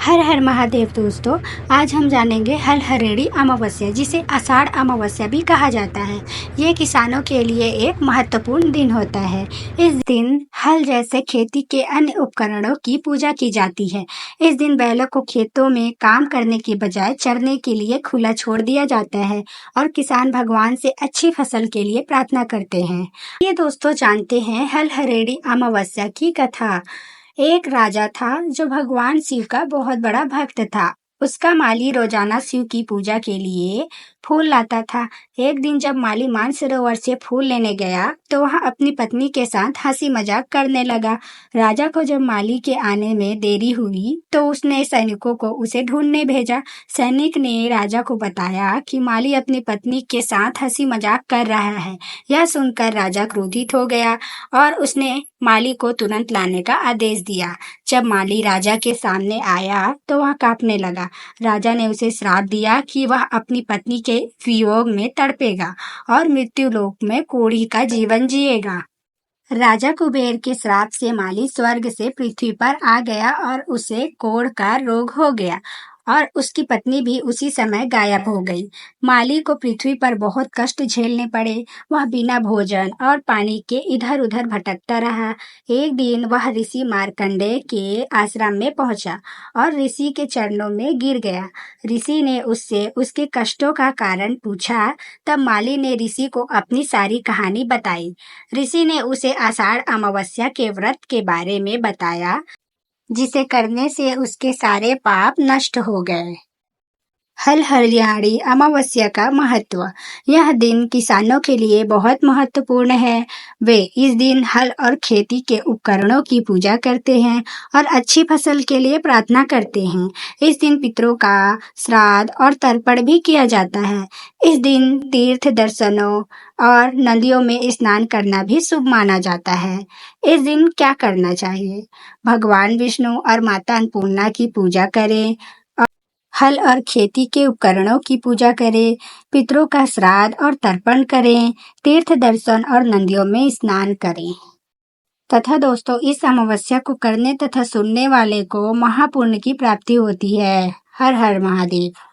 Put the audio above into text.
हर हर महादेव दोस्तों। आज हम जानेंगे हलहरेड़ी अमावस्या, जिसे आषाढ़ अमावस्या भी कहा जाता है। ये किसानों के लिए एक महत्वपूर्ण दिन होता है। इस दिन हल जैसे खेती के अन्य उपकरणों की पूजा की जाती है। इस दिन बैलों को खेतों में काम करने की बजाय चरने के लिए खुला छोड़ दिया जाता है और किसान भगवान से अच्छी फसल के लिए प्रार्थना करते हैं। ये दोस्तों जानते हैं हलहरेड़ी अमावस्या की कथा। एक राजा था जो भगवान शिव का बहुत बड़ा भक्त था। उसका माली रोजाना शिव की पूजा के लिए फूल लाता था। एक दिन जब माली मानसरोवर से फूल लेने गया तो वह अपनी पत्नी के साथ हंसी मजाक करने लगा। राजा को जब माली के आने में देरी हुई तो उसने सैनिकों को उसे ढूंढने भेजा। सैनिक ने राजा को बताया कि माली अपनी पत्नी के साथ हंसी मजाक कर रहा है। यह सुनकर राजा क्रोधित हो गया और उसने माली को तुरंत लाने का आदेश दिया। जब माली राजा के सामने आया तो वह कांपने लगा। राजा ने उसे श्राप दिया कि वह अपनी पत्नी के वियोग में तड़पेगा और मृत्यु लोक में कोढ़ी का जीवन जिएगा। राजा कुबेर के श्राप से माली स्वर्ग से पृथ्वी पर आ गया और उसे कोढ़ का रोग हो गया और उसकी पत्नी भी उसी समय गायब हो गई। माली को पृथ्वी पर बहुत कष्ट झेलने पड़े। वह बिना भोजन और पानी के इधर उधर भटकता रहा। एक दिन वह ऋषि मार्कंडेय के आश्रम में पहुंचा और ऋषि के चरणों में गिर गया। ऋषि ने उससे उसके कष्टों का कारण पूछा। तब माली ने ऋषि को अपनी सारी कहानी बताई। ऋषि ने उसे आषाढ़ अमावस्या के व्रत के बारे में बताया, जिसे करने से उसके सारे पाप नष्ट हो गए। हलहरियाड़ी अमावस्या का महत्व। यह दिन किसानों के लिए बहुत महत्वपूर्ण है। वे इस दिन हल और खेती के उपकरणों की पूजा करते हैं और अच्छी फसल के लिए प्रार्थना करते हैं। इस दिन पितरों का श्राद्ध और तर्पण भी किया जाता है। इस दिन तीर्थ दर्शनों और नदियों में स्नान करना भी शुभ माना जाता है। इस दिन क्या करना चाहिए? भगवान विष्णु और माता अन्नपूर्णा की पूजा करें, हल और खेती के उपकरणों की पूजा करें, पितरों का श्राद्ध और तर्पण करें, तीर्थ दर्शन और नदियों में स्नान करें। तथा दोस्तों, इस अमावस्या को करने तथा सुनने वाले को महापुण्य की प्राप्ति होती है। हर हर महादेव।